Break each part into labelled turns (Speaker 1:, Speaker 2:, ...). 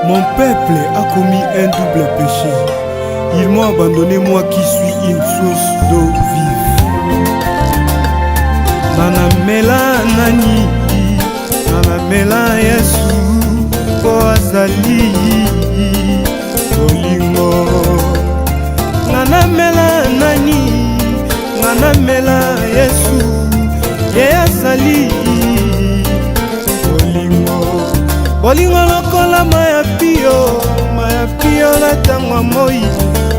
Speaker 1: Mon peuple a commis un double péché. Ils m'ont abandonné, moi qui suis une source d'eau vive. Nanamela nani, nanamela Yesu, po azali bolingo. Nanamela nani, nanamela Yesu, ye azali bolingo. Bolingo lokola maya pio na tangwa moi,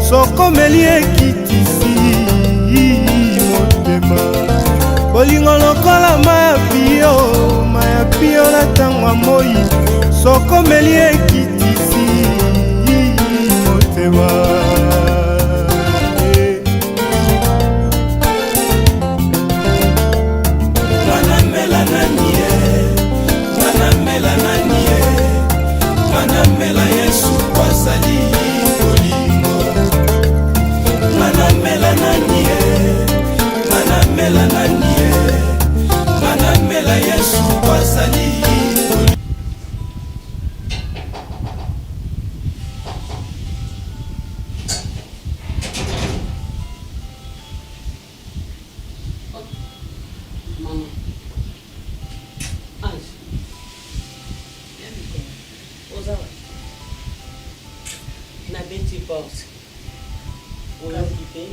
Speaker 1: soko meli ekitisi motema. Bolingo lokola maya pio na tangwa moi, soko meli ekitisi motema. Nanamela nani, nanamela nani, nanamela Yesu kwazali bolingo. Nanamela nani, nanamela nani, nanamela Yesu kwazali bolingo.
Speaker 2: Mama. Ange. Ozawa. Na beti porte. Ola kipe.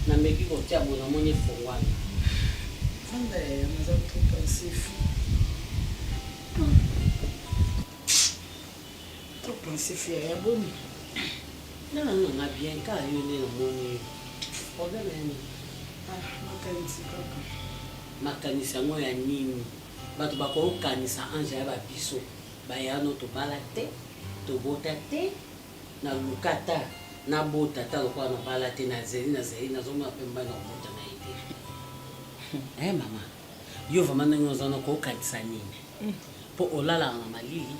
Speaker 2: Na meki kotia bona mwenye fongwana.
Speaker 3: Fanda ya maza trop pensif. Trop pensif ya bomi.
Speaker 2: Non, non, na bien ka yone na moni. Problème ni.
Speaker 3: Makanisi kaka.
Speaker 2: Makanisi yango ya nini? Bato bakokanisa Ange ya babiso. Bayano tobala te, tobota te, na lukata, na bota ta lokwa na bala te na zeli na zoma pemba na bota na ide. Mama, yo vraiment ndenge ozana kokanisa nini? Po olala na malili,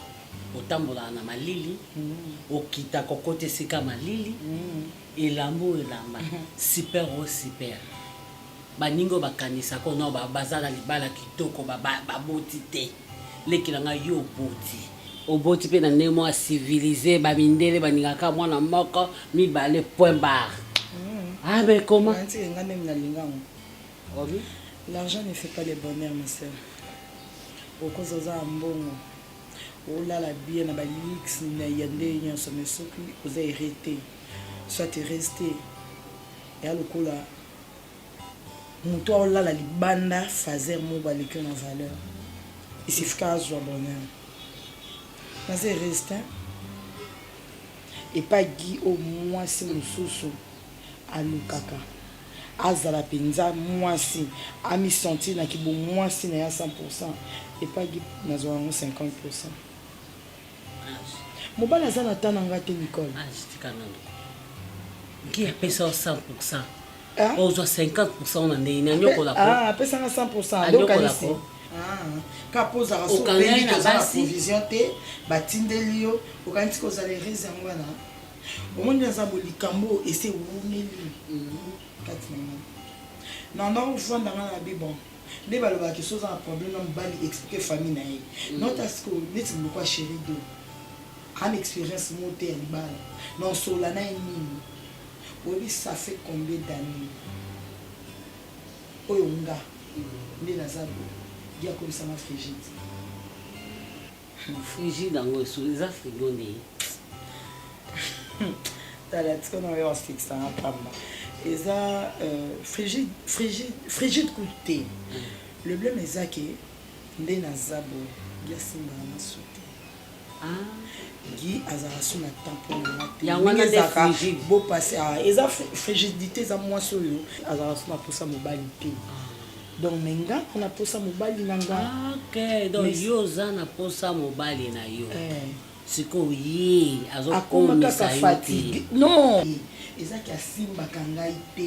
Speaker 2: otambola na malili, okita kokote sika malili, elamba, super o super. Baningo bakanisa ko no bazala libala kitoko baboti te. Lekilanga yo boti. Oboti pe na nemo a civilisé babindele baningaka mwana moko mibale point barre. Ah mais comment?
Speaker 3: L'argent ne fait pas le bonheur, ma soeur. Au cause de ça, bon, oh là la bien, na balix, na yande, na somme soki, vous avez arrêté, soit resté. Et à l'okola, mon toit là la libanda faisait mon baliki en valeur. Il suffit qu'à jouer bonheur. Mais c'est resté. Et pas Guy au moins si nous sous à nous caca. Azala penza moi si a mi senti na ki bon moi si na 100% et pas Guy na zo 50%. Mo bala za na tana ngate Nicole.
Speaker 2: Ah, je tika nando. Qui a payé 100%? On a 50% na ndeni nyoko la ko.
Speaker 3: Ah, pesa na 100%. Donc ici. Ah, ka poza ra so peli na za provision te, batindeli yo, okanti ko za les raisons ngwana. Au moins dans un bolikambo et c'est wumeli. Non, non, vous vendez dans la Bible. Les balles qui sont un problème, on va expliquer famille naïe. Non, parce que les gens beaucoup chéri d'eau. En expérience montée à l'ibal. Non, sur la naïe mine. Oui, ça fait combien d'années? Oyonga. Les Lazaro. Il y a comme ça ma frigide.
Speaker 2: Frigide dans le sous les africains.
Speaker 3: T'as la tête qu'on a fixe en pamba. Et ça, frigide coûté. Le blême est ça qui est dans Zabo. Il y a Simba à sauté. Ah. Guy Azarasu n'a tampon de maté.
Speaker 2: Il y a un frigide.
Speaker 3: Beau passer à. Et ça, frigidité, ça moi sur eux. Azarasu n'a pas ça mobilité. Donc, menga, on a pas ça mobile nanga.
Speaker 2: Ok, donc yoza n'a pas ça mobile na yo. C'est quoi oui,
Speaker 3: akomaka fatigue. Non. Et ça qui a simba kangai te.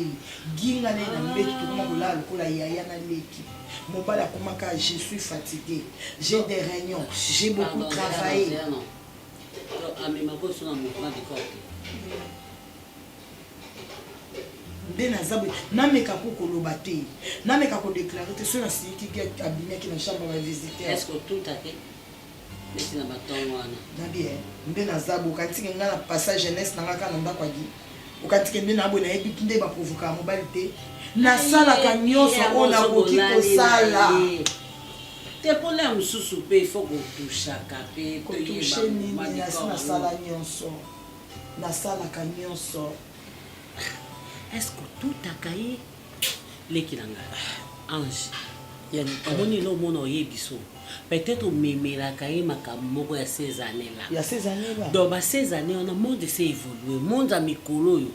Speaker 3: Ginga ne na mbeki to koma kola lokola yaya na leki. Mon bal akomaka je suis fatigué. J'ai des réunions, j'ai beaucoup travaillé.
Speaker 2: Ah mais ma bosse na mouvement de corps.
Speaker 3: Dena zabu na meka ko koloba te. Na meka ko déclarer te sur la siki qui abîmé qui na chambre va visiter.
Speaker 2: Est-ce que tout à fait neti na batongo wana
Speaker 3: na bien nde naza bokatiki nga na passage jeunesse nanga kaka na ndako adi okatiki nde na boye nayebi nde baprovokaka mobali te nasalaka nyonso oyo nakoki kosala
Speaker 2: te mpona ya mosusu mpe ifo kotushaka mpe
Speaker 3: kotushe nini asi nasala nyonso nasalaka nyonso
Speaker 2: estce otutaka ye leki na ngai ange omoni lo omona oyebi so peut-être omemelaka ye makambo moko ya 16 années là donc ba 16 années wana monde ese évolue monde ya mikolo oyo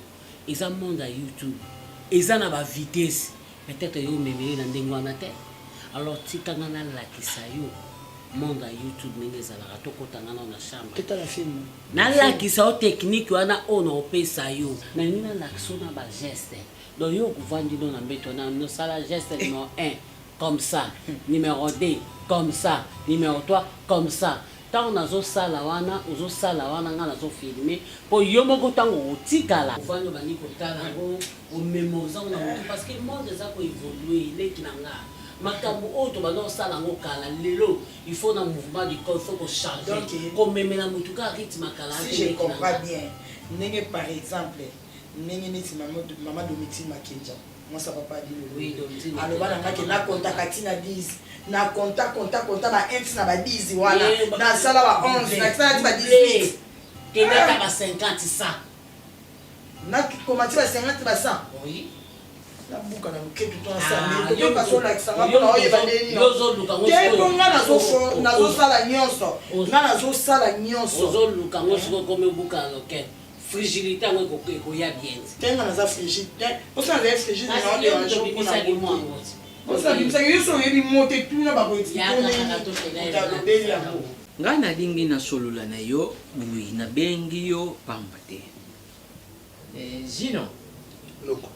Speaker 2: eza monde ya youtube eza na bavitese peut-être yo omemeli na ndenge wana te alors tikanga nalakisa yo monde ya youtube ndenge ezalaka tokotanga nao na chambre nalakisa yo technique wana oyo na opesa yo nalingi nalakisa na bageste donc yo okovandi no na mbeto wana nosala geste numéro 1 comme ça, numéro 2, comme ça, numéro 3, comme ça. Tant on a zo sala wana nga na zo filmer pour yo moko tango otikala. Ofano bani kotala ngo o mémoriser na moto parce que le monde ça ko évoluer leki nanga. Makambo oto bano sala ngo kala lelo il faut na mouvement du corps il faut qu'on change. Comme même na moto ka rythme kala.
Speaker 3: Si je comprends bien, nenge par exemple, nenge neti maman Domitille Makenja. Moi ça va pas dire oui Domitille. Alors bana ngaki na contact katina 10. Na contact ba int na ba 10 wana. Na sala ba 11, na sala ba 18.
Speaker 2: Kenda ka ba 50 ça.
Speaker 3: Na komati ba 50 ba 100.
Speaker 2: Oui.
Speaker 3: Na buka na buketu to ensemble. Yo paso la kisanga pona oye bandeni.
Speaker 2: Yo zo luka ngo.
Speaker 3: Ke na zo sala nyonso. Na zo sala nyonso.
Speaker 2: Zo luka ngo siko comme buka loket. Frigidité ngo ko ya bien.
Speaker 3: Tenga na za frigidité. Osa na frigidité na on est jour pour na moi. Osa bimisa yeso yebi mote tuna ba boiti.
Speaker 2: Ya ka to tela.
Speaker 4: Nga nalingi na solola na yo oui na bengi yo pamba te Zino
Speaker 5: loko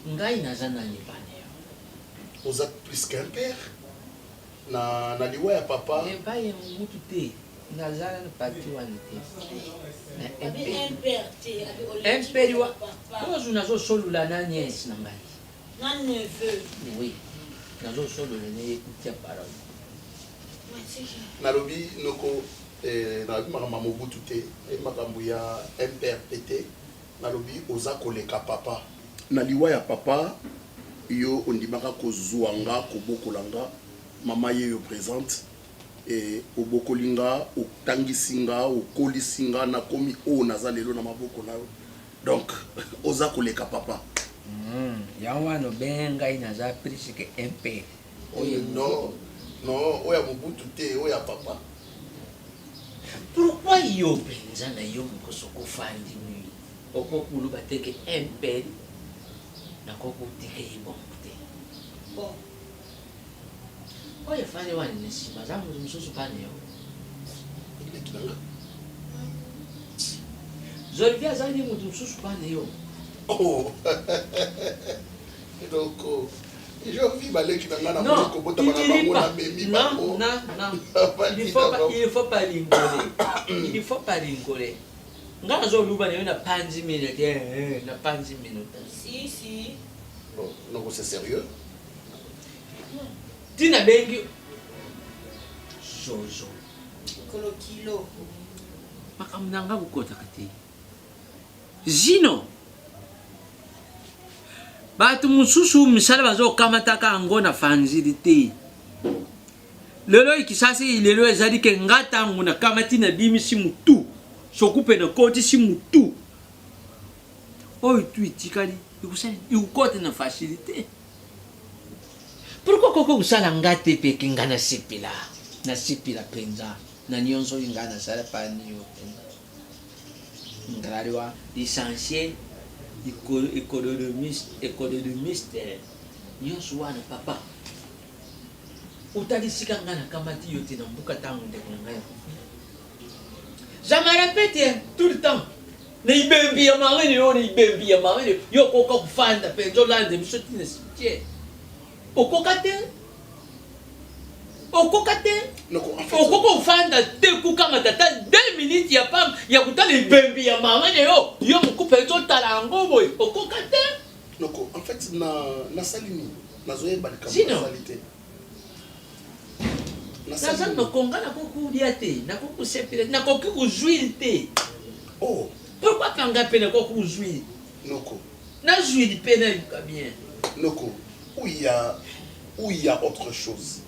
Speaker 4: ngai naza nani bana yo
Speaker 5: oza plus qu'un père na liwa ya papa
Speaker 4: epai mutu te nazala na papi wana te imperi wa ozo nazosolola na nièce na ngai
Speaker 2: Na neveu.
Speaker 4: oui nazosolola na ye kutia parole
Speaker 5: nalobi noko nalobi makambo mobutu te makambo ya MPRPT nalobi oza koleka papa na liwa ya papa yo ondimaka kozwanga kobokolanga mama ye yo présente et obokolinga otangisinga okolisinga na komi o naza lelo na maboko na yo donc oza koleka papa
Speaker 4: yango wana obengai naza presque imperi
Speaker 5: non oya mobutu te oya papa
Speaker 4: pourquoi yo penza na yo mokosoko fandi nui okokulu bateke imperi nakokutike ibongo te
Speaker 2: Bon.
Speaker 4: oyo fandi wana nesima za mutu mosusu pane yo zolvi azali mutu mosusu pane yo
Speaker 5: oh donc je vis baleki na ngana mo ko bota bana bango na memi bango
Speaker 4: il faut pas rigoler ngana zo luba na yo na panzi minute na panzi minute
Speaker 2: Si.
Speaker 5: non c'est sérieux
Speaker 4: tina bengi jojo
Speaker 2: Kilo.
Speaker 4: makambo nanga bukotaka te Zino bato mosusu misala bazokamataka yango na fanzili te lelo ikisasi lelo ezali ke nga ntango nakamati na bimisi mutu soku mpe nakotisi mutu oyo tu etikali ikukote na facilité pourkui koko kosala nga te peke nga nasepela mpenza na nyonso oyo nga nasala pani yo mpenza ngalali wa licencié économiste nyonso wana papa utalisika nga nakamati yo te na mbuka ntango ndeko na ngai je me répète tout le temps na ibembi ya marine yo koka kufanda mpenza olanda biso tina cimetière okoka te okoka ofanda te kukanga tata 2 minutes ya pam ya kutala ibembi ya marine yo moku mpenza otala yango boye okoka te
Speaker 5: noko en fait na salini nazoyeba likambo
Speaker 4: Zino.
Speaker 5: nasali te
Speaker 4: naza nokonga nakokulia te nakokusepela nakoki kozwili te.
Speaker 5: Oh.
Speaker 4: Pourquoi kanga mpe nakoki kozwili
Speaker 5: Noko.
Speaker 4: nazwili mpe nayoka bien.
Speaker 5: Noko, où il y a autre chose.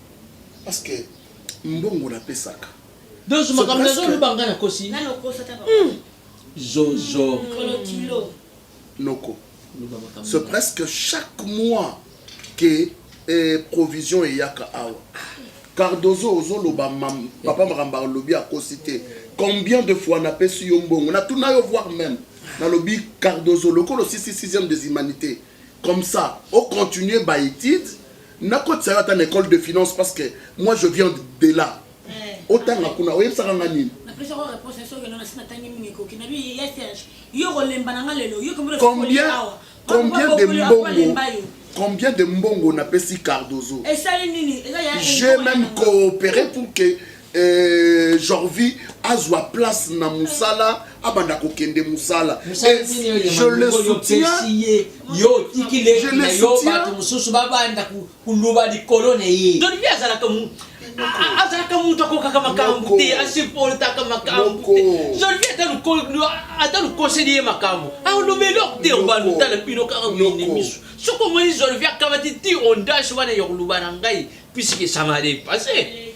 Speaker 5: Parce que mbongo na pesaka.
Speaker 4: Donc makambo nazolobanga nakosi
Speaker 2: nalokosa ta
Speaker 4: zozo
Speaker 2: kolotilo.
Speaker 5: Noko. C'est presque chaque mois que provision et yaka awa. Cardozo ozo loba papa maramba lobi a cosité. Combien de fois n'a pas su yombongo? On a tout na yo voir même. Dans le lobby Cardozo le colo 6e des humanités. Comme ça, on continue par étude. N'a pas ça à école de finance parce que moi je viens de là. Autant na kuna oye ça ngani. Combien de mbongo n'a pas si Cardozo? J'ai même coopéré pour que Jorvi azwa place na musala abanda kokende musala. Je le soutiens.
Speaker 4: Yo tikile na yo bato mususu babanda kuluba likolone ye. Donc bien ça la comme azalaka mutu akoka kama makambo te asupportaka makambo te. Je viens ata lukonseiller makambo alobelo te obandu tala pino kaka wini misu soko moni je viens kama ti on dash wana yokuluba na ngai puisque ça m'a dépassé.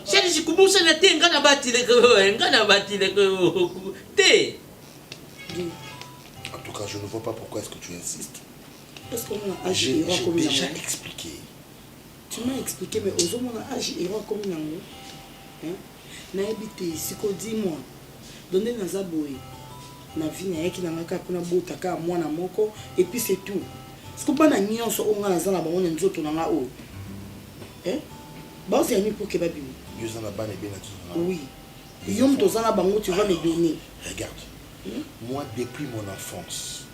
Speaker 4: C'est si kubusa na te ngana batile ko te.
Speaker 5: En tout cas, je ne vois pas pourquoi est-ce que tu insistes.
Speaker 3: Parce qu'on a
Speaker 5: J'ai déjà expliqué.
Speaker 3: Tu m'as expliqué, mais aux hommes, on a agi héros comme Nango. Na habité, si qu'on dit moi, donner dans Zaboé, na vie, na qui n'a pas qu'on a beau taka, moi na moko, et puis c'est tout. Ce qu'on pas na nion sur on a la zana, on a nous autres on a haut. Bah c'est un pour que babi.
Speaker 5: Dieu s'en a ban et bien
Speaker 3: oui. Yom to zana bango, tu vas me donner.
Speaker 5: Regarde, moi depuis mon enfance,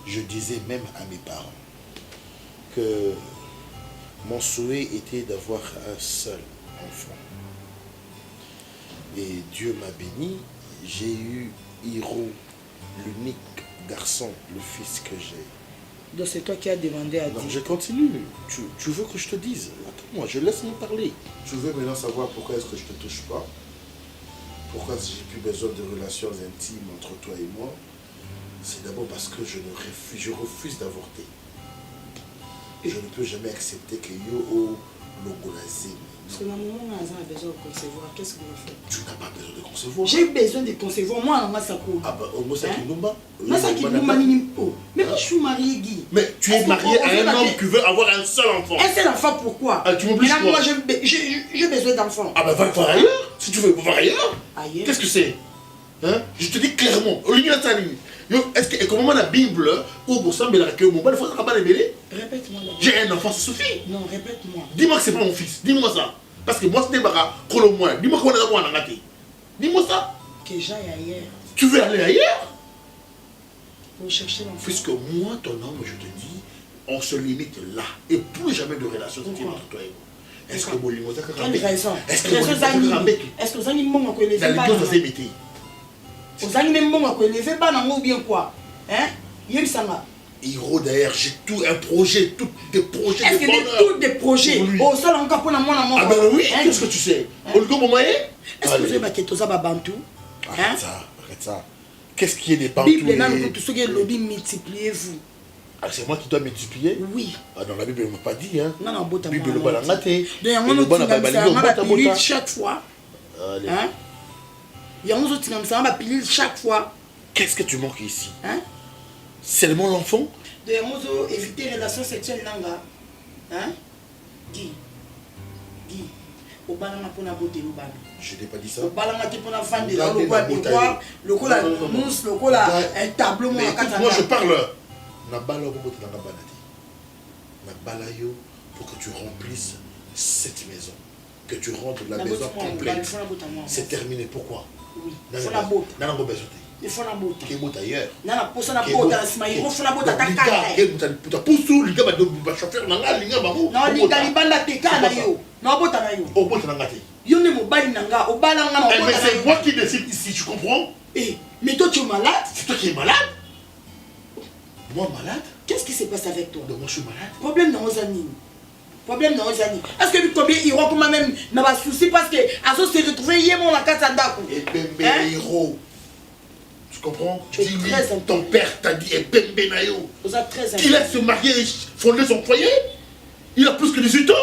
Speaker 5: je disais même à mes parents que mon souhait était d'avoir un seul enfant. Et Dieu m'a béni, j'ai eu Hiro, l'unique garçon, le fils que j'ai.
Speaker 3: Donc c'est toi qui as demandé à Dieu.
Speaker 5: Je continue. Tu veux que je te dise? Attends-moi, je laisse me parler. Tu veux maintenant savoir pourquoi est-ce que je ne te touche pas? Pourquoi j'ai plus besoin de relations intimes entre toi et moi? C'est d'abord parce que je refuse d'avorter. Je ne peux jamais accepter que yo logolazé.
Speaker 3: Parce que maman a besoin de concevoir. Qu'est-ce que vous faites?
Speaker 5: Tu n'as pas besoin de concevoir.
Speaker 3: J'ai besoin de concevoir. Moi, on ça coule.
Speaker 5: Ah bah, moi, ça qui nous bat.
Speaker 3: Moi, ça qui nous bat. Mais moi, je suis mariée, Guy.
Speaker 5: Mais tu es marié à un homme qui veut avoir un seul enfant.
Speaker 3: Un seul enfant, pourquoi?
Speaker 5: Tu m'obliges quoi?
Speaker 3: Moi, j'ai besoin d'enfants.
Speaker 5: Ah bah, va voir ailleurs. Si tu veux voir ailleurs.
Speaker 3: Ailleurs?
Speaker 5: Qu'est-ce que c'est? Je te dis clairement. Est-ce que comment la Bible ou pour ça, que mon père faut pas les mêler?
Speaker 3: Répète-moi.
Speaker 5: J'ai un enfant, ça suffit.
Speaker 3: Non, répète-moi.
Speaker 5: Dis-moi que c'est pas mon fils. Dis-moi ça. Parce que moi, c'est pas moi. Dis-moi qu'on est dans la gâté. Dis-moi ça.
Speaker 3: Que j'aille ailleurs.
Speaker 5: Tu veux aller ailleurs?
Speaker 3: Pour chercher l'enfant.
Speaker 5: Puisque moi, ton homme, je te dis, on se limite là. Et plus jamais de relations entre toi et moi. Est-ce que Bolimoza
Speaker 3: quelle raison?
Speaker 5: Est-ce que
Speaker 3: vous avez mon à élever pas? Vous avez mon à élever pas ou bien quoi? Hein? Yemsanga.
Speaker 5: Hiro d'ailleurs, j'ai tout un projet, tous des projets.
Speaker 3: Est-ce que tous des projets? Oh, ça encore pour la moi.
Speaker 5: Ah ben oui, qu'est-ce que tu sais? Olgo Momaye?
Speaker 3: Est-ce que vous avez baqué tout ça Bantou?
Speaker 5: Arrête ça. Qu'est-ce qui est des Bantous?
Speaker 3: Bible, tout ce qui est lobby, multipliez-vous.
Speaker 5: Ah, c'est moi qui dois multiplier?
Speaker 3: Oui.
Speaker 5: Ah, dans la Bible, elle ne m'a pas dit. Hein.
Speaker 3: Non, Bota.
Speaker 5: Bible, le balangate.
Speaker 3: Donc, chaque fois.
Speaker 5: Allez.
Speaker 3: Hein? Il y a un pilule chaque fois.
Speaker 5: Qu'est-ce que tu manques ici?
Speaker 3: Hein?
Speaker 5: Seulement l'enfant?
Speaker 3: De éviter les relations sexuelles. Hein? Guy. Au balanga pour la beauté.
Speaker 5: Je n'ai pas dit ça.
Speaker 3: Au balanga pour la fan de le cola mousse, le cola un tableau.
Speaker 5: Moi je parle. Nabala pour que tu remplisses cette maison. Que tu rentres la maison complète. C'est terminé. Pourquoi?
Speaker 3: Oui. Il faut la beauté. Il faut la beauté.
Speaker 5: Qui est ailleurs.
Speaker 3: Il faut la beauté. Il faut la beauté.
Speaker 5: Mais c'est moi qui décide ici, tu comprends?
Speaker 3: Mais toi tu es malade?
Speaker 5: C'est toi qui es malade? Moi malade?
Speaker 3: Qu'est-ce qui se passe avec toi?
Speaker 5: Donc moi je suis malade.
Speaker 3: Problème dans vos amis. Problème non, Jani. Est-ce que combien il va comme même n'a pas souci parce que Azo s'est retrouvé hier mon la Katanda.
Speaker 5: Et Bembe héros. Tu comprends?
Speaker 3: Tu es
Speaker 5: Dis-lui,
Speaker 3: très important.
Speaker 5: ton père t'a dit, et Bembe Nayo.
Speaker 3: Vous êtes très
Speaker 5: Qu'il laisse se marier et fonder son foyer. Il a plus que 18 ans.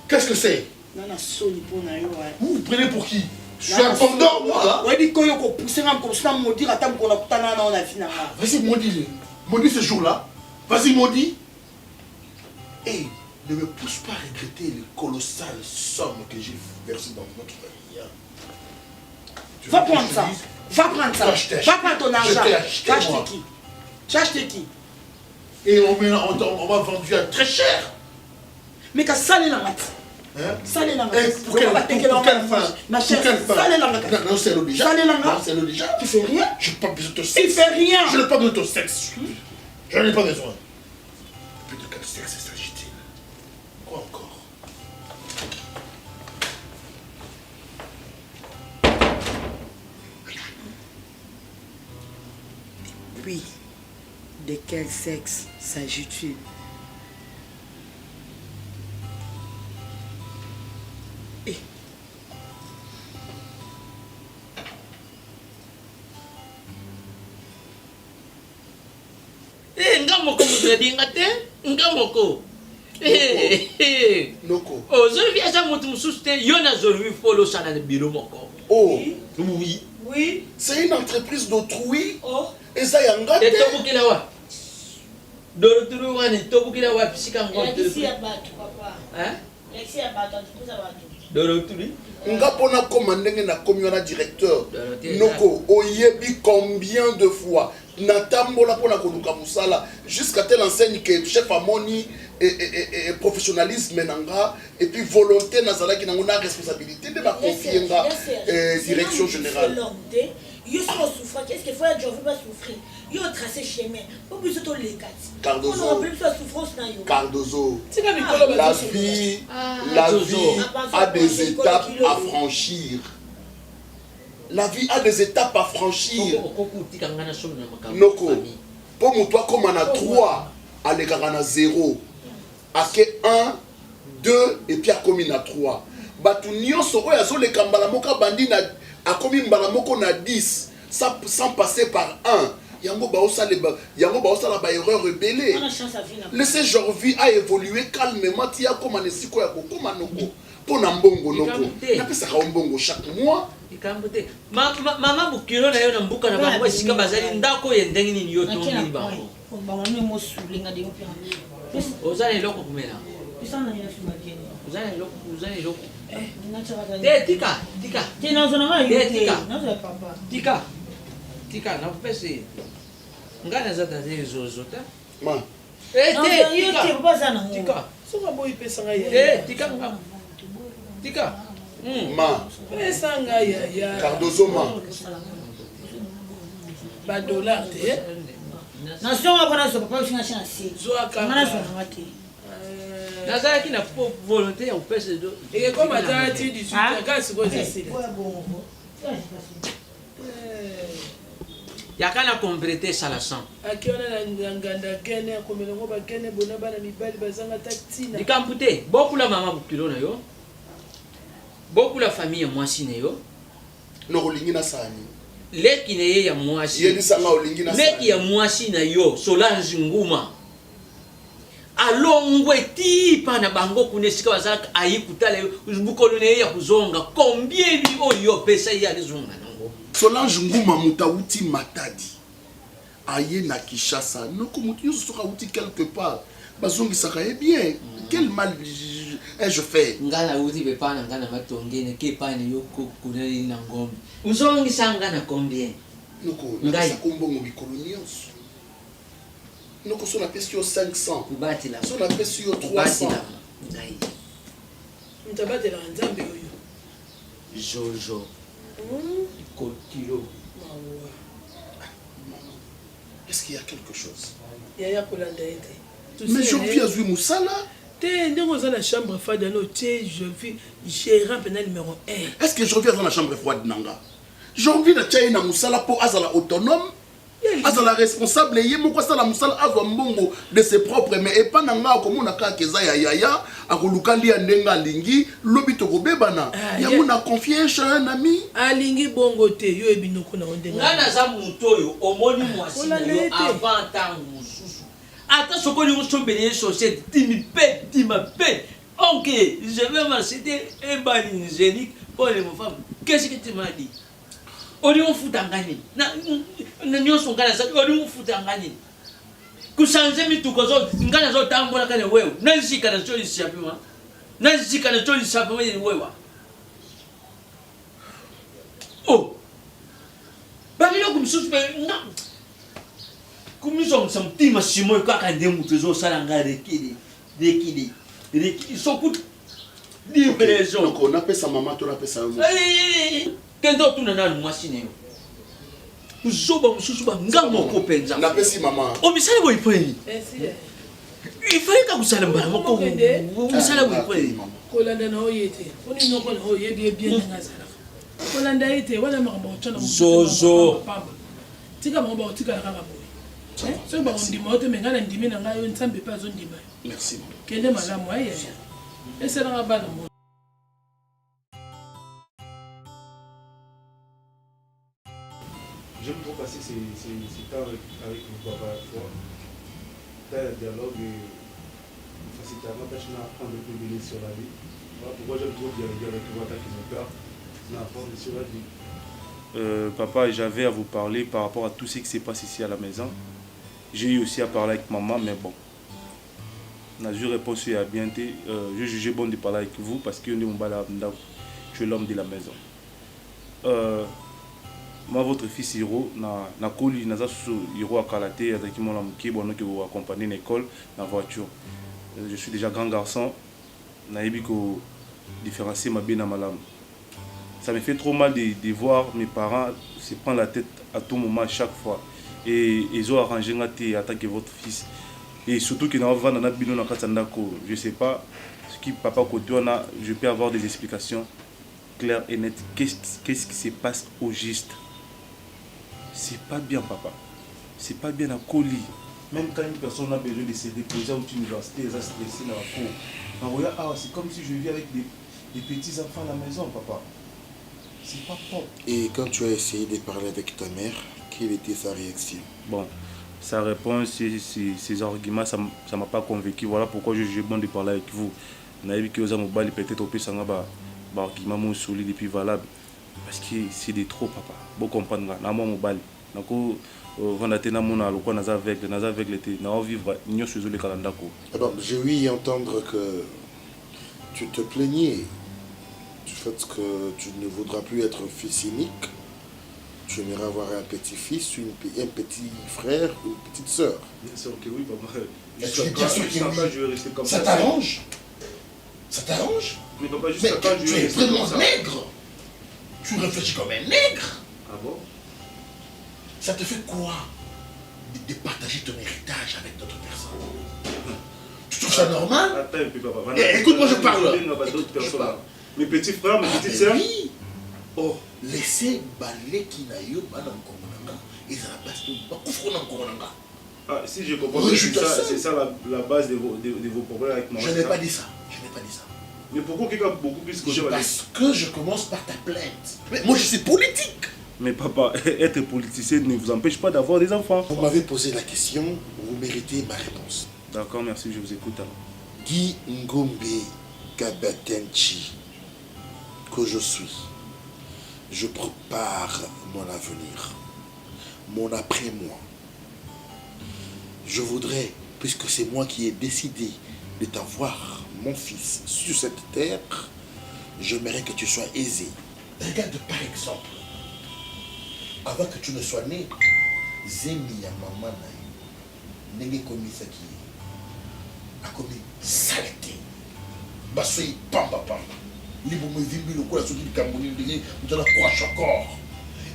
Speaker 5: Qu'est-ce que c'est?
Speaker 3: Non, non, Sony pour Nayo.
Speaker 5: Vous prenez pour qui? Je suis un pendant, moi, là.
Speaker 3: Ouais, dit qu'on a poussé comme ça, on dit, attends, qu'on a putain, on a fini.
Speaker 5: Vas-y, maudis-le. Maudis ce jour-là. Vas-y, maudis. Et ne me pousse pas à regretter les colossales sommes que j'ai versées dans votre famille.
Speaker 3: Va prendre ça. Va prendre ça. Va prendre ton argent.
Speaker 5: Je t'ai acheté, moi.
Speaker 3: Qui? Tu as acheté qui?
Speaker 5: Et on m'a vendu à très cher.
Speaker 3: Mais quand ça, les langues.
Speaker 5: Hein?
Speaker 3: Ça, les langues.
Speaker 5: Pour quelle fin?
Speaker 3: Ma chère, ça, les langues.
Speaker 5: Non, c'est le déjà.
Speaker 3: Ça, les langues.
Speaker 5: Non, c'est le déjà.
Speaker 3: Tu fais rien?
Speaker 5: Je n'ai pas besoin de ton
Speaker 3: Tu
Speaker 5: sexe.
Speaker 3: fais rien.
Speaker 5: Je n'ai pas besoin de ton sexe. Je n'en ai pas besoin. Puis de quel sexe s'agit-il? Quoi encore?
Speaker 3: Oui. De quel sexe s'agit-il?
Speaker 4: Ngamoko mutadinga te ngamoko
Speaker 5: Noko.
Speaker 4: ozolobi aza moto mosusu te yo nazolobi folo osala na biro moko.
Speaker 5: Oh,
Speaker 4: Oui.
Speaker 3: Oui.
Speaker 5: c'est une entreprise d'autrui.
Speaker 3: Oh.
Speaker 5: Et ça, yanga te.
Speaker 4: etobukila wa dorotulu wana etobukila wa pisika
Speaker 6: Alexis ya bato papa. Alexis ya bato atukuza bato.
Speaker 4: dorotuli
Speaker 5: Nga pona komandenge na komi wana directeur.
Speaker 4: Dorothée,
Speaker 5: Noko, oyebi combien de fois natambola pona koluka musala jusqu'à telle enseigne que chef amoni et professionnalisme nanga et puis volonté nazalaki nango na responsabilité de ma confier nga direction générale.
Speaker 6: Yo souffre, qu'est-ce qu'il faut être je veux pas souffrir. Yo tracer chemin. Pas besoin de les quatre.
Speaker 5: Cardozo.
Speaker 6: On a plus de souffrance na yo.
Speaker 5: Cardozo.
Speaker 3: La
Speaker 5: La vie a des étapes à franchir. La vie a des étapes à franchir. Noko, pour moi, toi, comme on a 3, à l'écart, on a 0. À 1, 2, et puis à commune à 3. Batu nyonso oyo azo le kambala moka bandi na a commune balamoko na 10 sans passer par 1. Yango baosa la ba erreur rebelle. Laissez Jorvi a évoluer calmement tia comme un esiko ya kokoma noko. Pona mbongo noko. Na pesa ka mbongo chaque mois.
Speaker 4: ikambote mama bukilo na yo na mbuka na bango esika bazali ndako ye ndenge nini yo tongi bango.
Speaker 6: Bango mo sulinga de opéra.
Speaker 4: Ozana eloko kumela.
Speaker 6: Isana ya fumakeni.
Speaker 4: Uzana eloko. Tika.
Speaker 6: Te na zona ma yo.
Speaker 4: Tika.
Speaker 6: Na zona papa.
Speaker 4: Tika na pese. Ngana zata ze zozo ta.
Speaker 5: Ma.
Speaker 6: Yo te papa sana.
Speaker 4: Tika.
Speaker 3: Soka boy pesa nga ya.
Speaker 4: Tika nga. Tika.
Speaker 5: Ma.
Speaker 3: Pesa nga ya.
Speaker 5: Cardozo ma.
Speaker 3: Ba dollar te.
Speaker 6: Na songa kona so papa usina chana si.
Speaker 3: Zoa ka.
Speaker 6: Mana so na mate.
Speaker 4: Nazalaki na volonté ya kopesa do.
Speaker 3: Et comme atteint tu du gas go c'est.
Speaker 4: Yakana compléter ça la sang.
Speaker 3: Akiona na nganda kene akomelengo ba kene bona bana mibali bazanga taktina.
Speaker 4: Dikampute, beaucoup la maman bukilo na yo. Beaucoup la famille mwasi na yo.
Speaker 5: No olingi na sani.
Speaker 4: Leki na ye ya mwasi.
Speaker 5: Yeli sanga olingi na sani.
Speaker 4: Leki ya mwasi na yo Solange Nguma. Alongwe ti pa na bango kunesika bazaka ayikutala yo bukolo na ye ya kuzonga. Combien lui oyo pesa ya kuzonga nango.
Speaker 5: Solange Nguma mutauti matadi. Aye na Kishasa. Noko mutu yo soka uti quelque part. Bazongi saka bien. Quel mal ai-je fait?
Speaker 4: Ngana uti be pa na ngana matongene ke pa ne yo kuneli na ngombe. Uzongi sanga na combien?
Speaker 5: Noko na sa kombongo bikolo nyonso. Noko so na pesi yo 500.
Speaker 4: Kubati la.
Speaker 5: So na pesi yo 300.
Speaker 4: Ngai.
Speaker 3: Mtabate la nzambe oyo.
Speaker 4: Jojo. Kilo.
Speaker 5: Est-ce qu'il y a quelque chose?
Speaker 3: Yaya kolanda ete.
Speaker 5: Mais je vis à Zui Moussala.
Speaker 3: Te ndenge oza na chambre fade no te je vis gérant pénal numéro 1.
Speaker 5: Est-ce que je vis dans la chambre froide nanga? Je vis na tchaye na Moussala pour azala autonome.
Speaker 3: Ya
Speaker 5: azala responsable ye moko asala mosala azwa mbongo de ses propres mais epa na nga akomona kaka eza ya yaya akoluka ndia ndenge alingi lobi tokobebana yango na confiance un ami
Speaker 7: alingi bongo te yo ebinoko na ndenge
Speaker 4: nga naza moto oyo omoni mwasi na yo avant ntango mosusu ata sokolingi osombeli ye société tima mpe ok je vais m'acheter un bal hygiénique pour les femmes. Qu'est-ce que tu m'as dit? On dit on fout en gagner. Nous sommes gagné ça. On dit on fout en gagner. Que changer mi tout cause. Ngana zo tambola kana wewe. Nanzi kana cho isapima. Nanzi kana cho isapima wewe. Oh. Babilo kumsusu nga. Kumiso msamtima simo kaka ndemu tuzo sala ngare kidi. Ils sont pour livraison.
Speaker 5: Donc on appelle sa maman, on appelle sa maman.
Speaker 4: Quand on a une machine, nous avons
Speaker 5: on appelle si maman.
Speaker 4: Oh, mais ça va y prendre. Il fallait que vous allez me parler. Vous allez vous prendre.
Speaker 7: Kolanda na oyete. Oni noko na oyede bien ngazala. Kolanda ite wana makamba otana.
Speaker 4: Zozo.
Speaker 7: Tika makamba otika la kaka boy. So ba ondima ote mengana ndimi na ngayo nsambe pa zo ndima.
Speaker 5: Merci.
Speaker 7: Kende malamu aye. Ese na bana mo.
Speaker 1: J'aime trop passer ces temps avec le papa à la fois. T'as un dialogue facilite avantage à apprendre un peu de sur la vie. Voilà pourquoi j'aime trop dialoguer avec toi tant qu'ils ont peur. C'est apprendre sur la vie.
Speaker 8: Papa, j'avais à vous parler par rapport à tout ce qui se passe ici à la maison. J'ai eu aussi à parler avec maman, mais bon. Je réponds à bien. Je jugeais bon de parler avec vous parce que je suis l'homme de la maison. Moi, votre fils Hiro, na koli naza Hiro à Kalaté, avec mon ami qui vous accompagner à l'école, dans la voiture. Je suis déjà grand garçon. Naïbi ko différencier ma bien à malam. Ça me fait trop mal de voir mes parents se prendre la tête à tout moment, à chaque fois. Et ils ont arrangé en tant que votre fils. Et surtout que dans la je ne sais pas ce qui papa côté je peux avoir des explications claires et nettes. Qu'est-ce qui se passe au juste? C'est pas bien, papa. C'est pas bien à colis. Même quand une personne a besoin de se reposer à l'université, elle est stressée dans la cour. C'est comme si je vis avec des petits enfants à la maison, papa. C'est pas propre.
Speaker 5: Et quand tu as essayé de parler avec ta mère, quelle était sa réaction?
Speaker 8: Bon, sa réponse, ses arguments, ça ne m'a pas convaincu. Voilà pourquoi je suis bon de parler avec vous. On a vu que vous avez peut-être au plus un argument solide et puis valable. Parce que c'est de trop, papa. Vous comprenez,
Speaker 5: j'ai ouï entendre que tu te plaignais du fait que tu ne voudras plus être fils unique. Tu aimerais avoir un petit-fils, un petit frère ou une petite sœur.
Speaker 8: Bien sûr que oui, papa.
Speaker 5: Bien sûr que oui. Ça t'arrange? Ça t'arrange?
Speaker 8: Mais papa, juste quand
Speaker 5: tu es vraiment nègre. Tu réfléchis comme un nègre.
Speaker 8: Ah bon?
Speaker 5: Ça te fait quoi de partager ton héritage avec d'autres personnes? Tu trouves ça normal?
Speaker 8: Attends un peu, papa.
Speaker 5: Écoute-moi, je parle.
Speaker 8: Mes petits frères, mes petites sœurs.
Speaker 5: Oui. Oh, laissez balai qui n'a eu pas dans le Congo. Ils ont la place de Congo.
Speaker 8: Ah, si je comprends, c'est ça la base de vos problèmes avec moi.
Speaker 5: Je n'ai pas dit ça.
Speaker 8: Mais pourquoi quelqu'un a beaucoup plus que
Speaker 5: parce que je commence par ta plainte. Mais moi, je suis politique.
Speaker 8: Mais papa, être politicien ne vous empêche pas d'avoir des enfants.
Speaker 5: Vous m'avez posé la question, vous méritez ma réponse.
Speaker 8: D'accord, merci, je vous écoute alors.
Speaker 5: Guy Ngombe Kabatenchi, que je suis. Je prépare mon avenir, mon après-moi. Je voudrais, puisque c'est moi qui ai décidé de t'avoir, mon fils, sur cette terre, j'aimerais que tu sois aisé. Regarde par exemple, avant que tu ne sois né, Zemi ya maman n'a commis ça qui a commis saleté. Bassoy pamba pamba. Libre me vimbi le coup la souki du Cameroun, nous allons croire encore.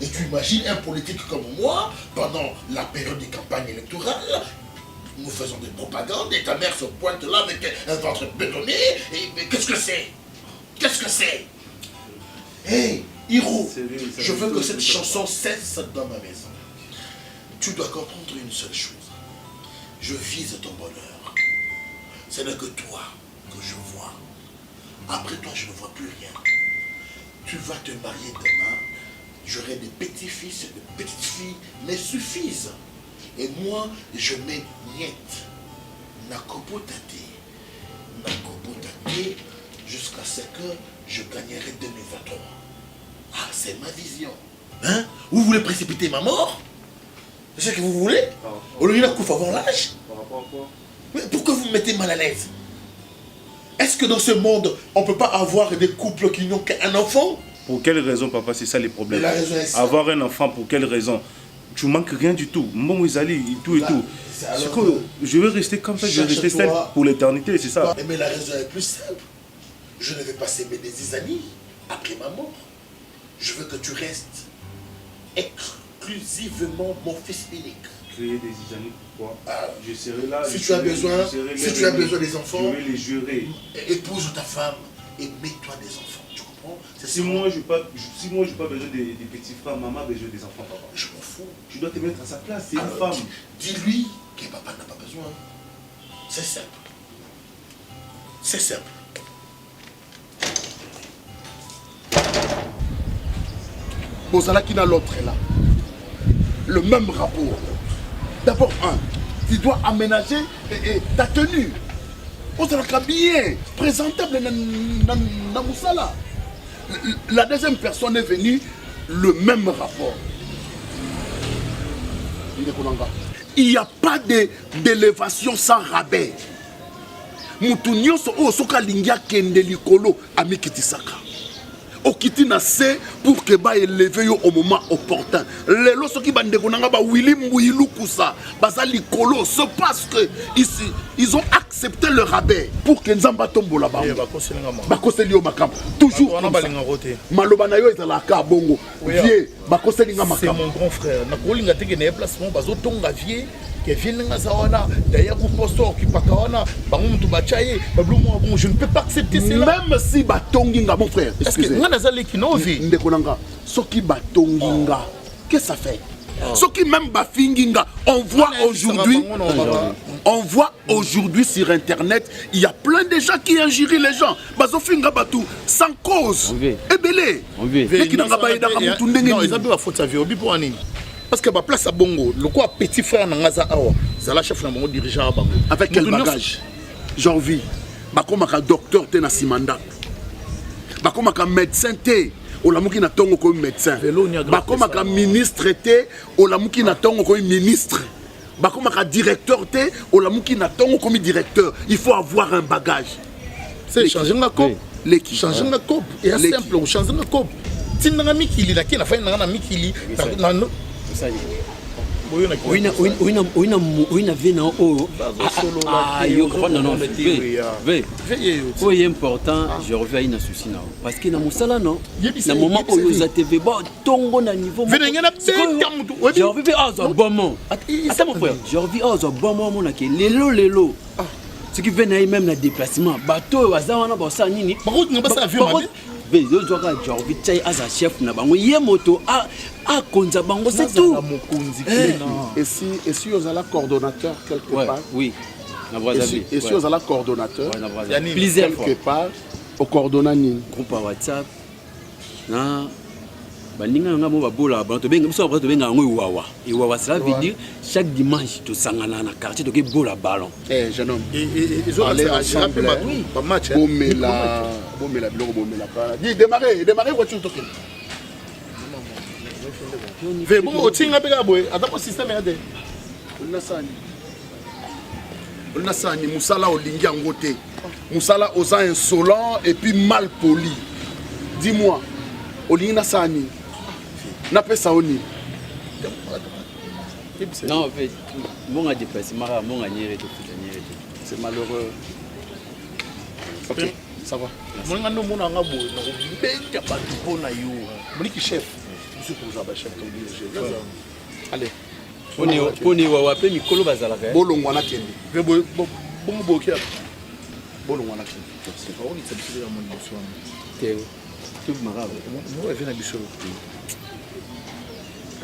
Speaker 5: Et tu imagines un politique comme moi, pendant la période de campagne électorale, nous faisons des propagandes et ta mère se pointe là avec un ventre bétonné. Et qu'est-ce que c'est? Qu'est-ce que c'est? Hé, Hiro, je veux que cette chanson cesse dans ma maison. Tu dois comprendre une seule chose. Je vise ton bonheur. Ce n'est que toi que je vois. Après toi, je ne vois plus rien. Tu vas te marier demain. J'aurai des petits-fils et des petites-filles, mais suffisent. Et moi, je mets niet. Nakopotate. Nakopotate jusqu'à ce que je gagnerai 2023. Ah, c'est ma vision. Hein? Vous voulez précipiter ma mort? C'est ce que vous voulez? Au lieu de avoir l'âge?
Speaker 8: Par rapport à quoi?
Speaker 5: Mais pourquoi vous me mettez mal à l'aise? Est-ce que dans ce monde, on ne peut pas avoir des couples qui n'ont qu'un enfant?
Speaker 8: Pour quelle raison, papa? C'est ça les problèmes.
Speaker 5: La raison est ça.
Speaker 8: Avoir un enfant, pour quelle raison? Tu manques rien du tout. Mon Isali, tout et
Speaker 5: Là,
Speaker 8: tout.
Speaker 5: alors
Speaker 8: Que je vais rester comme ça, je vais rester seul pour l'éternité, c'est ça.
Speaker 5: Mais la raison est plus simple. Je ne vais pas s'aimer des amis après ma mort. Je veux que tu restes exclusivement mon fils unique.
Speaker 8: Créer des amis, pourquoi?
Speaker 5: Ah,
Speaker 8: Je serai là.
Speaker 5: si tu as besoin des enfants,
Speaker 8: je vais les jurer.
Speaker 5: épouse ta femme et mets-toi des enfants. Tu comprends?
Speaker 8: Si moi, je n'ai pas besoin des petits frères, maman a besoin des enfants, papa.
Speaker 5: Je m'en fous.
Speaker 8: Tu dois te mettre à sa place, c'est une
Speaker 5: Alors,
Speaker 8: femme.
Speaker 5: Dis-lui que papa n'a pas besoin. C'est simple. C'est simple. Bozala qui n'a l'autre là. Le même rapport. D'abord, tu dois aménager ta tenue. Bozala bien, présentable dans Moussala. La deuxième personne est venue, le même rapport. Il n'y a pas d'élévation sans rabais. Moutounios o soka lingia kende likolo amikitisaka. Okiti na se pour que ba élever au moment opportun. Lelo soki bande konanga ba wili mbuilu kusa baza likolo, c'est parce que ici ils ont accepté le rabais pour que nzamba tombola ba. Ba koselinga makam. Toujours comme ça. Maloba na yo ezalaka bongo. Vie ba koselinga makam.
Speaker 9: C'est mon grand frère. Na kolinga teke na placement bazo tonga vie. D'ailleurs, je ne peux pas accepter cela.
Speaker 5: Même si Batonginga, mon frère,
Speaker 9: est-ce que
Speaker 5: qu'est-ce que ça fait? Ce qui même Bafinginga, on voit aujourd'hui sur internet, il y a plein de gens qui injurient les gens. Bazofinga Batou, sans cause. Ebele.
Speaker 9: Parce que ma place à Bongo, le quoi petit frère Nangaza Awa, c'est la chef de mon dirigeant à Bongo.
Speaker 5: Avec quel bagage? J'en vis. Bakomaka docteur te na simanda. Bakomaka médecin te. Olamuki na tongo comme médecin. Bakomaka ministre te. Olamuki na tongo comme ministre. Bakomaka directeur te. Olamuki na tongo comme directeur. Il faut avoir un bagage.
Speaker 9: C'est changer la coupe. Changer la coupe. Et c'est simple, changer la coupe. Si on a mis qu'il y a qui n'a fait un ami qui
Speaker 4: important, je reviens à une souci parce que dans mon salon non, dans le moment où vous êtes vu bon tongo na niveau je reviens à un bon moment. Attends mon frère, je reviens à un bon moment là que lelo ce qui vient même le déplacement bateau wazawana bossa nini chef na bango ye moto a konza bango c'est tout.
Speaker 5: Et si vous avez coordonnateur quelque part?
Speaker 4: Oui.
Speaker 5: Et si vous avez coordonnateur
Speaker 4: plusieurs
Speaker 5: quelque part au coordonnani
Speaker 4: groupe WhatsApp na baninga nga mo babola ba to benga biso ba to benga ngo iwawa cela veut dire chaque dimanche to sangana na quartier to ke bola ballon
Speaker 5: jeune homme
Speaker 9: ils ont ensemble pas match
Speaker 5: bomela biloko bomela pas dis démarrer voiture to ken
Speaker 9: ve bon otinga peka boy atako système ya de
Speaker 5: on a sani musala olingi yango te musala oza insolent et puis mal poli. Dis-moi olingi na sani na pesa oni
Speaker 4: non en fait mon a dépassé mara mon a niéré tout
Speaker 5: c'est malheureux. Ok, ça va.
Speaker 9: Mon nga no mona nga boy na beka ba pona yo mon ki chef monsieur pour ça ba chef to dirige allez
Speaker 4: poni wa wape mikolo bazala ka
Speaker 5: bolongwa na kende
Speaker 9: ve bon bokia
Speaker 5: bolongwa na kende
Speaker 9: c'est pas on est habitué à mon bonsoir
Speaker 4: teo tout mara
Speaker 9: moi vient à biso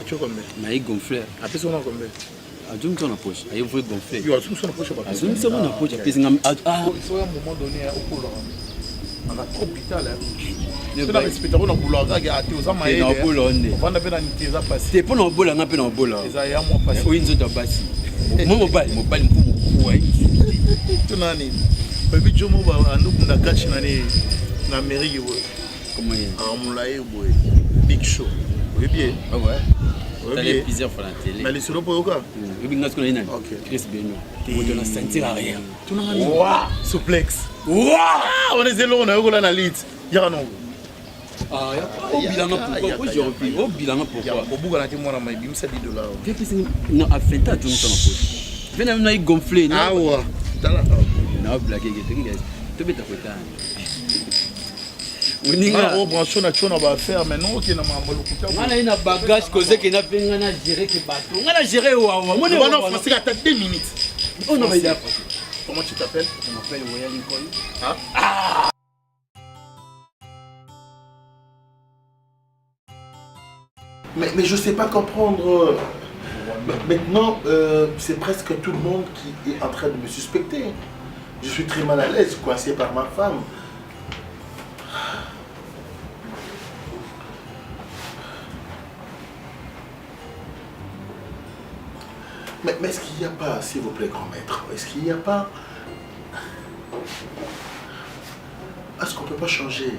Speaker 9: Tu as combien?
Speaker 4: Mais il gonflé.
Speaker 9: Après, on a combien?
Speaker 4: Azum son approche. Il faut gonfler.
Speaker 9: Il y a Azum son approche.
Speaker 4: Azum son approche.
Speaker 9: Il faut à un moment donné au Pôle. On a trop vital. C'est la respectation dans le boulot. Il y a des gens qui ont boulot. On va faire un intérêt passé.
Speaker 4: C'est pour le boulot, on a pas le boulot.
Speaker 9: Ça y a moi passé.
Speaker 4: Oui, nous avons passé. Moi, mobile, pour ouais.
Speaker 9: Tu n'as ni. Baby Jomo va nous pour la catch na mairie.
Speaker 4: Comment il est?
Speaker 9: Ah, on l'a eu, Big Show. Oui, bien.
Speaker 4: Ah ouais. T'as les plusieurs fois la télé.
Speaker 9: Mais les solo pour yoga.
Speaker 4: Oui, bien sûr, il y a Chris Beno. Tu n'as senti rien.
Speaker 9: Tu n'as rien. Waouh! Suplex. Waouh! On est zéro, on a eu la lit. Il y a un nom.
Speaker 4: Ah, il y a un bilan pourquoi aujourd'hui. Au bilan pourquoi.
Speaker 9: Au bout de la team, on a mis $10.
Speaker 4: Non, à fin de ton poche. Venez nous gonfler.
Speaker 9: Ah ouais.
Speaker 4: Non, blague, tu peux t'apprêter.
Speaker 9: On a branché na chona ba faire maintenant qui na mambo lokuta.
Speaker 4: On a une bagage causé qui n'a pas géré que bateau. On a géré ou on
Speaker 9: a français à 2 minutes.
Speaker 4: On a déjà.
Speaker 9: Comment tu t'appelles?
Speaker 4: Je m'appelle Royal Lincoln.
Speaker 9: Ah.
Speaker 5: Mais je ne sais pas comprendre. Maintenant, c'est presque tout le monde qui est en train de me suspecter. Je suis très mal à l'aise, coincé par ma femme. Mais est-ce qu'il n'y a pas, s'il vous plaît, grand maître, est-ce qu'il n'y a pas... Est-ce qu'on ne peut pas changer?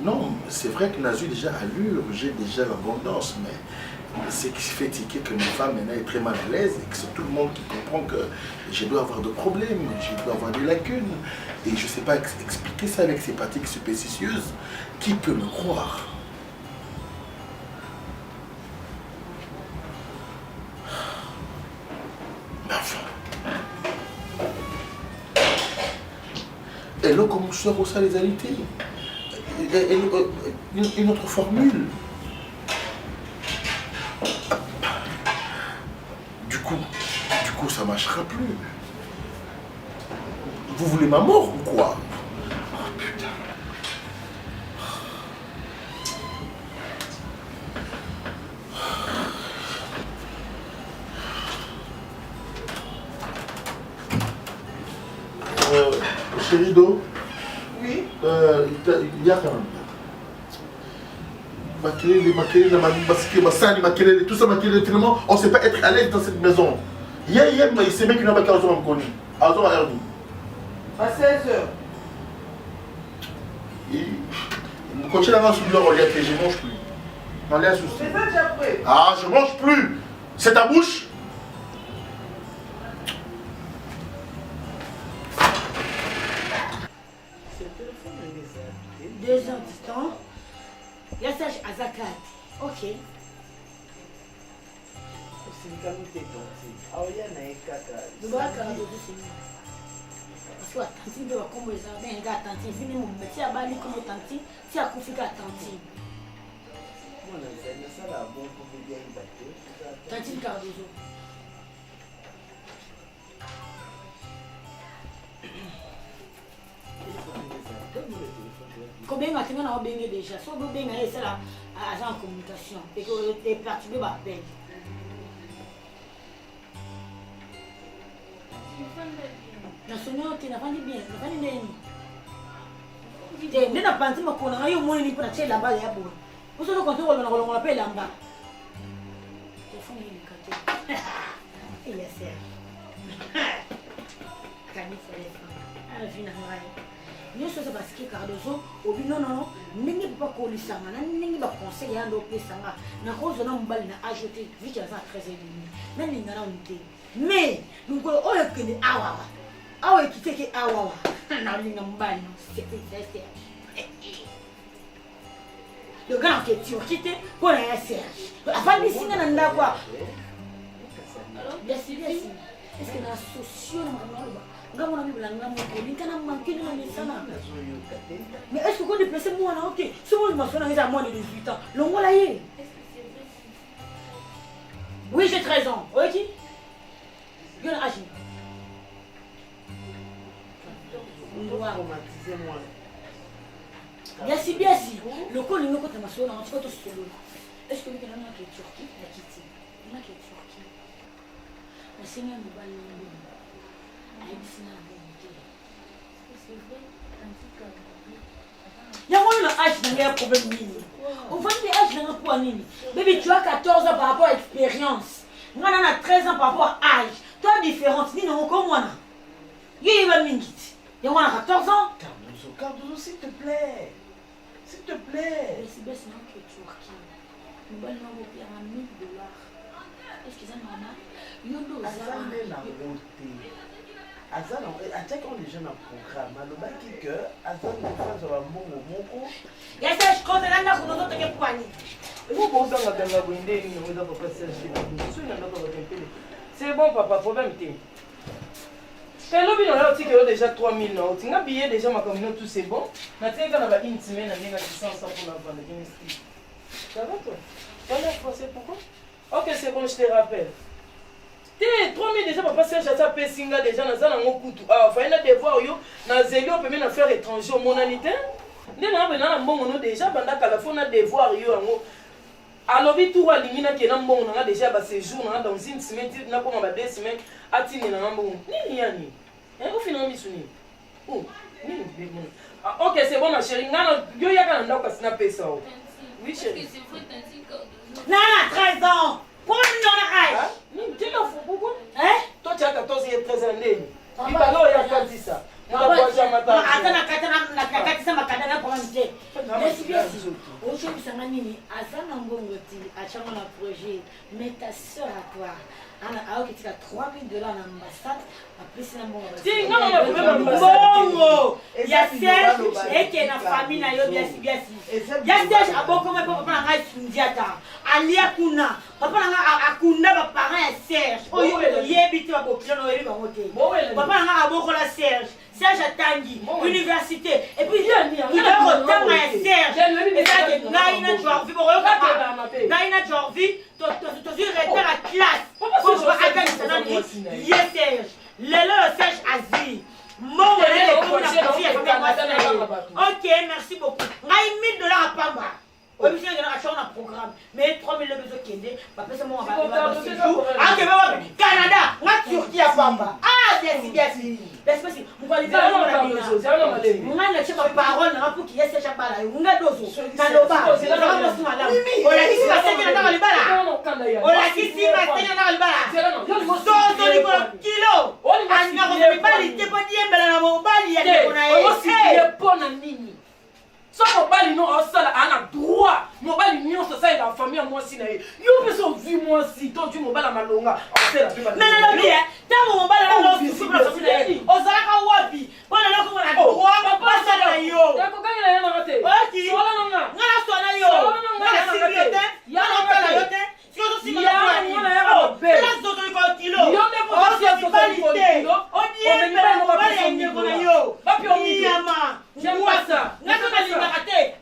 Speaker 5: Non, c'est vrai que Nazu déjà allure, j'ai déjà l'abondance, mais ce qui fait tiquer que ma femme maintenant est très mal à l'aise et que c'est tout le monde qui comprend que je dois avoir des problèmes, je dois avoir des lacunes. Et je ne sais pas expliquer ça avec ces pratiques superstitieuses. Qui peut me croire? Et là, comme sort au les alités, une autre formule. Du coup, ça ne marchera plus. Vous voulez ma mort ou quoi? Oh putain. Chérie d'eau. Oui. Il y a quand même. Tout ça, finalement, on ne sait pas être à l'aise dans cette maison. Il s'est mis qu'il n'a pas qu'à me connaître.
Speaker 3: À 16h.
Speaker 5: Quand tu l'as sur l'heure, je ne mange plus. On est souci.
Speaker 3: C'est ça déjà prêt.
Speaker 5: Ah, je ne mange plus. C'est ta bouche.
Speaker 6: Deux ans distant. Il y a Sage Azakat. Ok. Parce que la tantine de comme les arbres, un gars tantine, fini mon métier à Bali comme tantine, si à Koufika tantine. Tantine Cardozo. Combien de matin on a bien déjà? Si on a bien c'est là, agent en communication. Et que les perturbés m'appellent. Na sonyo te na fandi bien, na fandi nini? Te na panti makona ngayo moni ni para chela bale ya bo. Uso no konto na kolongola pe lamba. Telefone ni kate. Iya ser. Kani fere. Ah vina ngai. Ni so ça parce que Cardozo obi non ndenge pas ko lisanga na ndenge ba conseil ya ndo pesanga na kozo na mbali na ajouter vu qu'il y a 13 et demi. Na ninga na unte. Mais nous on est que awa. Awa kiteke awa. Na linga mbali no c'est. Le gars qui est turquité pour la Serge. Avant de signer dans la quoi. Bien sûr. Est-ce que la socio na ngamo na bibla ngamo ko linkana mankini na lisana. Mais est-ce que vous déplacez moi na OK? Si moi je m'en souviens à moins de 18 ans. Longola yé. Oui, j'ai 13 ans. OK? Yo na agi. On doit romantiser moi. Biasi biasi. Le col nous côté maso na photo solo. Est-ce que nous avons que Turquie la Kitty? On a que Turquie. La seigneur nous va nous. Aïe sina bonté. C'est vrai antique. Il y a un âge n'a pas problème nini. On va dire âge n'a pas nini. Bébé tu as 14 ans par rapport à expérience. Moi on a 13 ans par rapport à âge. Toi différence ni non comme moi. Il va mingit. Il y a 14 ans.
Speaker 10: Cardozo, s'il te plaît. S'il te plaît.
Speaker 6: Mais c'est bien sinon que Turquie. Nous allons vous payer $1 000. Est-ce que ça normal? Yondo
Speaker 10: Azalé na roté. Azalé, attaquons les jeunes en programme. Alors, qui que Azalé ne fasse pas mon.
Speaker 6: Il y a ça, je compte là, nous avons d'autres qui poignent.
Speaker 10: Vous pensez que vous avez une idée, vous avez pas c'est bon, papa, problème. Quand on a déjà 3 000, on a billet déjà ma communauté, tout c'est bon. Maintenant, quand on a une semaine, on a 600 pour la vendre. Ça va toi? C'est pourquoi? Ok, c'est bon, je te rappelle. 3 000 déjà, papa, c'est déjà Pessinga déjà dans un Mokutu. Ah, il y a des devoirs, dans Zélio, on peut même faire étranger au monanité. Nous avons déjà, pendant qu'à la fois, on a des devoirs, alors, tout va limiter que nous avons déjà séjour dans une semaine, nous avons 2 semaines, à Tini, nous avons ni. Au final, nous ok, c'est bon, ma chérie. Yo ya kana ndako snapper ça. Oui, chérie.
Speaker 6: Non, 13 ans. Pourquoi tu n'en as
Speaker 10: pas? Tu l'as fou pourquoi?
Speaker 6: Hein?
Speaker 10: Toi tu as 14 et 13 ans. Il va là, il a pas dit ça. On va voir ça maintenant.
Speaker 6: Attends, ça m'a cadé là pour un petit. Merci bien. Aujourd'hui, ça m'a dit, Azan Ambongoti, à Chamon a projet, mais ta soeur à toi. Alors que tu as $3 000 en ambassade, après c'est la mort.
Speaker 10: Si, non,
Speaker 6: il y a Serge et qui est dans la famille, il y a Serge à beaucoup de papa n'a pas Sundiata. Alia Kuna, papa n'a Akunda, papa parent Serge. Oh, il est habité à beaucoup de papa n'a pas beaucoup la Serge. Serge à Tanguy, université. Et puis, il y a autant à Serge. Et ça, c'est Naina Jorvi. Naina Jorvi, tu as la classe. Yes, Serge. Le Serge Azie. Ok, merci beaucoup. On a $1 000 à Pamba. On a un programme. Mais 3 000 euros qui est papa, c'est moi. Canada, on a Turquie à Pamba. Ah, bien. Laisse-moi vous voyez bien. On a lâché ma parole pour qu'il y ait ces chapeaux-là. On a 2 autres. Kaloba, on a dit si ma seigneur n'a pas le bala. On a dit si ma seigneur n'a pas le bala. 2 kilo. On a pas les dépôts à la mobile.
Speaker 10: So mobali non osala ana droit mobali nyonso ça la famille moi si na yo peso vu moi si toi tu mobala malonga osala pe
Speaker 6: mais non bien tant mobala na no si la famille osala ka wapi bona na ko na droit pas ça na yo
Speaker 10: ya ko kanga na na te
Speaker 6: ok
Speaker 10: so la nga
Speaker 6: ngala so na yo ngala si yote ya na yote si yo si na ya be la zo to ko kilo
Speaker 10: yo ne ko si so ko kilo
Speaker 6: on dit mobali ya nyeko na yo
Speaker 10: ba pi on
Speaker 6: yama
Speaker 10: j'aime pas ça
Speaker 6: na ko na linga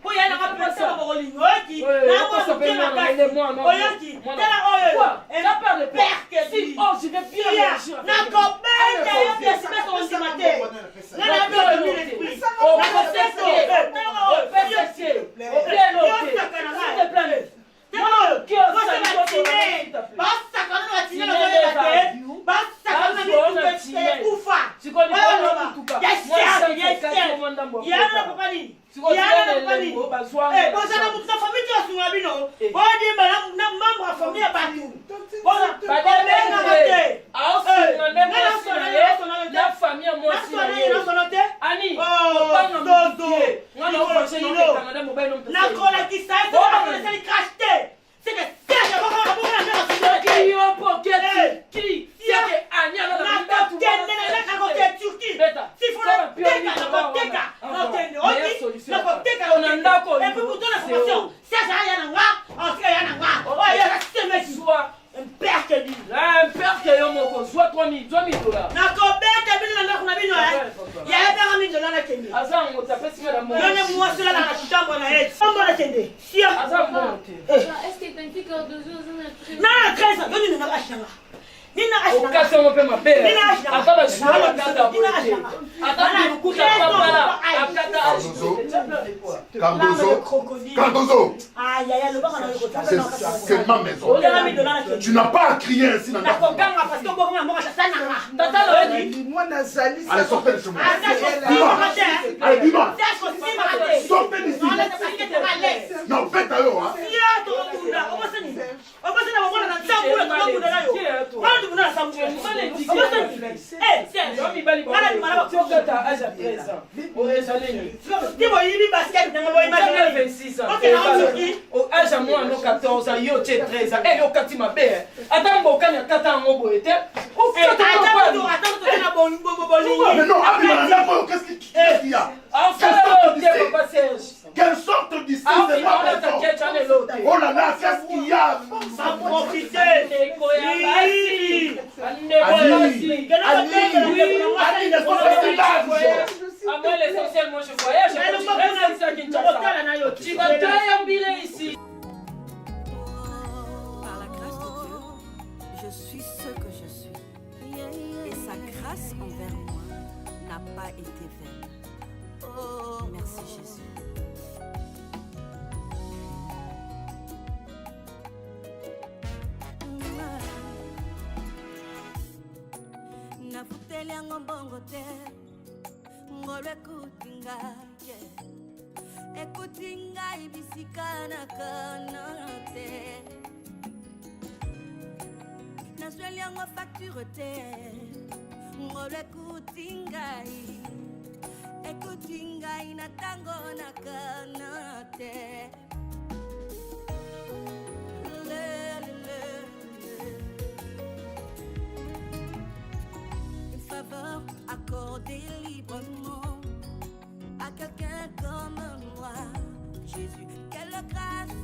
Speaker 6: pour y aller à la place pour l'ignorer na moi je vais la casse oyaki tala oyo et la peur de père que si
Speaker 10: oh je vais bien réagir
Speaker 6: na ko ben ya bien se mettre au cimetière na la peur de l'esprit oh na ko
Speaker 5: Cardozo.
Speaker 6: Aïe, aïe, le bar, on a eu
Speaker 5: c'est ma maison. Tu n'as pas à crier ainsi dans ta maison. Allez, sortez de chez moi. Allez, dis-moi. Sortez d'ici. Non, faites à eux, hein.
Speaker 10: âge à moi, 14 ans, yo, 13 ans, et yo, Kati ma belle. Attends, bon, quand il y a 4 ans, on va être.
Speaker 5: Mais non, qu'est-ce qu'il y a? Quelle sorte d'ici, c'est pas maison. Oh là là, qu'est-ce qu'il y a?
Speaker 2: Sans profiter.
Speaker 10: À moi, l'essentiel, moi, je voyage. Tu vas triambuler ici.
Speaker 11: Par la grâce de Dieu, je suis ce que je suis. Et sa grâce envers moi n'a pas été vaine. Oh, merci Jésus. Navuteli yango mbongo te ngolwe ekuti ngai ekuti ngai bisika nakana te nazweli yango facture te ngolwe ekuti ngai na ntango nakana te accordé librement à quelqu'un comme moi. Jésus, quelle grâce